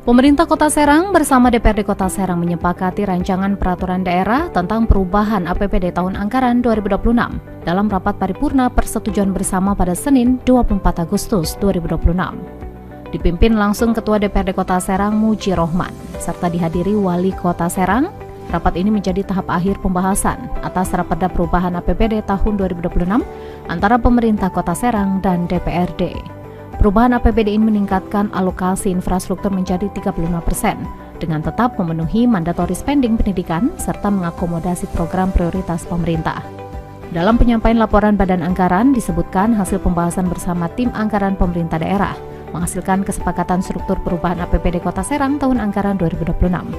Pemerintah Kota Serang bersama DPRD Kota Serang menyepakati rancangan peraturan daerah tentang perubahan APBD tahun anggaran 2026 dalam rapat paripurna persetujuan bersama pada Senin 24 Agustus 2026. Dipimpin langsung Ketua DPRD Kota Serang Muji Rohman, serta dihadiri Wali Kota Serang. Rapat ini menjadi tahap akhir pembahasan atas Raperda Perubahan APBD tahun 2026 antara pemerintah Kota Serang dan DPRD. Perubahan APBD ini meningkatkan alokasi infrastruktur menjadi 35% dengan tetap memenuhi mandatory spending pendidikan serta mengakomodasi program prioritas pemerintah. Dalam penyampaian laporan Badan Anggaran disebutkan hasil pembahasan bersama tim anggaran pemerintah daerah menghasilkan kesepakatan struktur perubahan APBD Kota Serang tahun anggaran 2026.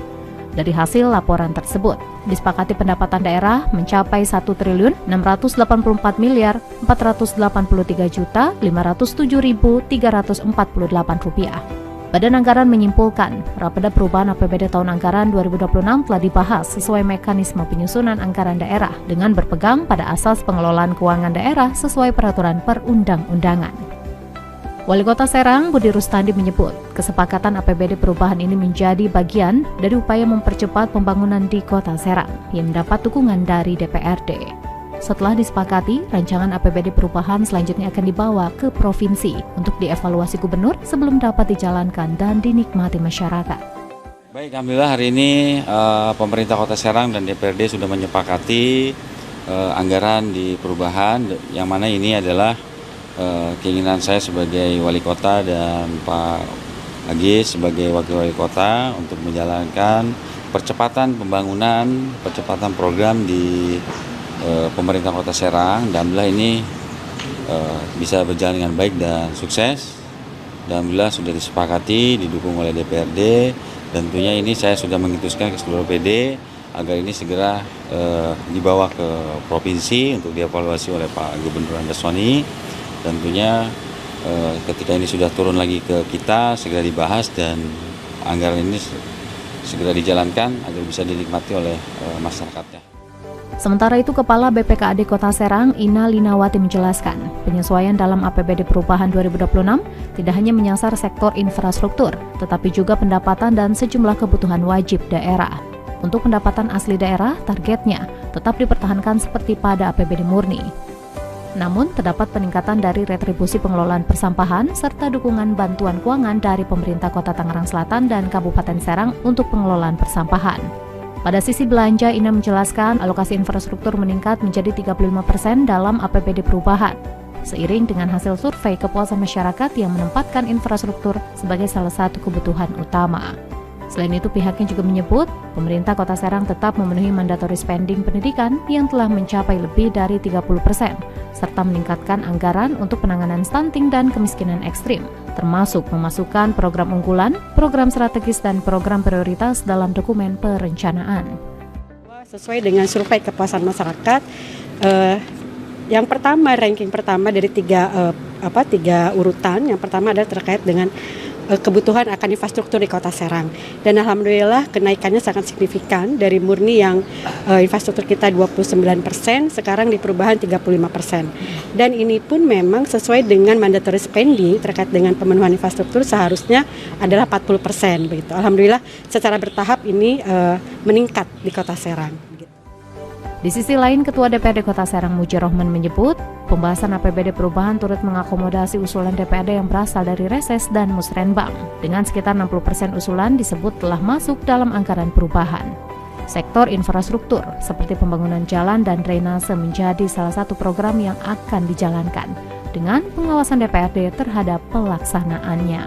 Dari hasil laporan tersebut, disepakati pendapatan daerah mencapai Rp1.483.507.348. Badan Anggaran menyimpulkan, Raperda Perubahan APBD tahun anggaran 2026 telah dibahas sesuai mekanisme penyusunan anggaran daerah dengan berpegang pada asas pengelolaan keuangan daerah sesuai peraturan perundang-undangan. Wali Kota Serang Budi Rustandi menyebut, kesepakatan APBD perubahan ini menjadi bagian dari upaya mempercepat pembangunan di Kota Serang yang mendapat dukungan dari DPRD. Setelah disepakati, rancangan APBD perubahan selanjutnya akan dibawa ke provinsi untuk dievaluasi gubernur sebelum dapat dijalankan dan dinikmati masyarakat. Baik, alhamdulillah hari ini pemerintah Kota Serang dan DPRD sudah menyepakati anggaran di perubahan, yang mana ini adalah keinginan saya sebagai wali kota dan Pak Agis sebagai wakil wali kota untuk menjalankan percepatan pembangunan, percepatan program di pemerintah Kota Serang. Dan alhamdulillah ini bisa berjalan dengan baik dan sukses. Dan alhamdulillah sudah disepakati, didukung oleh DPRD, dan tentunya ini saya sudah menginstruksikan ke seluruh PD agar ini segera dibawa ke provinsi untuk dievaluasi oleh Pak Gubernur Andaswani. Tentunya ketika ini sudah turun lagi ke kita, segera dibahas dan anggaran ini segera dijalankan agar bisa dinikmati oleh masyarakatnya. Sementara itu, Kepala BPKAD Kota Serang Ina Linawati menjelaskan, penyesuaian dalam APBD perubahan 2026 tidak hanya menyasar sektor infrastruktur, tetapi juga pendapatan dan sejumlah kebutuhan wajib daerah. Untuk pendapatan asli daerah, targetnya tetap dipertahankan seperti pada APBD murni. Namun, terdapat peningkatan dari retribusi pengelolaan persampahan serta dukungan bantuan keuangan dari pemerintah Kota Tangerang Selatan dan Kabupaten Serang untuk pengelolaan persampahan. Pada sisi belanja, Ina menjelaskan alokasi infrastruktur meningkat menjadi 35% dalam APBD perubahan, seiring dengan hasil survei kepuasan masyarakat yang menempatkan infrastruktur sebagai salah satu kebutuhan utama. Selain itu, pihaknya juga menyebut, pemerintah Kota Serang tetap memenuhi mandatory spending pendidikan yang telah mencapai lebih dari 30%, serta meningkatkan anggaran untuk penanganan stunting dan kemiskinan ekstrim, termasuk memasukkan program unggulan, program strategis, dan program prioritas dalam dokumen perencanaan. Sesuai dengan survei kepuasan masyarakat, yang pertama, ranking pertama dari tiga urutan, yang pertama adalah terkait dengan kebutuhan akan infrastruktur di Kota Serang. Dan alhamdulillah kenaikannya sangat signifikan dari murni yang infrastruktur kita 29%, sekarang di perubahan 35%. Dan ini pun memang sesuai dengan mandatory spending terkait dengan pemenuhan infrastruktur seharusnya adalah 40% begitu. Alhamdulillah secara bertahap ini meningkat di Kota Serang. Di sisi lain, Ketua DPRD Kota Serang Muji Rohman menyebut, pembahasan APBD perubahan turut mengakomodasi usulan DPRD yang berasal dari reses dan musrenbang. Dengan sekitar 60% usulan disebut telah masuk dalam anggaran perubahan. Sektor infrastruktur seperti pembangunan jalan dan drainase menjadi salah satu program yang akan dijalankan dengan pengawasan DPRD terhadap pelaksanaannya.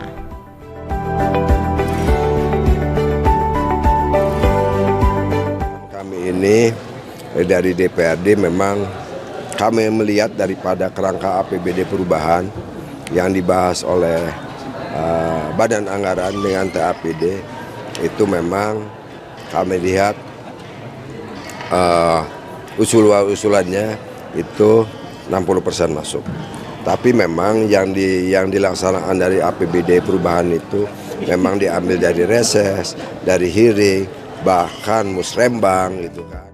Kami ini dari DPRD memang kami melihat daripada kerangka APBD perubahan yang dibahas oleh Badan Anggaran dengan TAPD, itu memang kami lihat usulannya itu 60% masuk. Tapi memang yang dilaksanakan dari APBD perubahan itu memang diambil dari reses, dari hearing, bahkan musrembang gitu kan.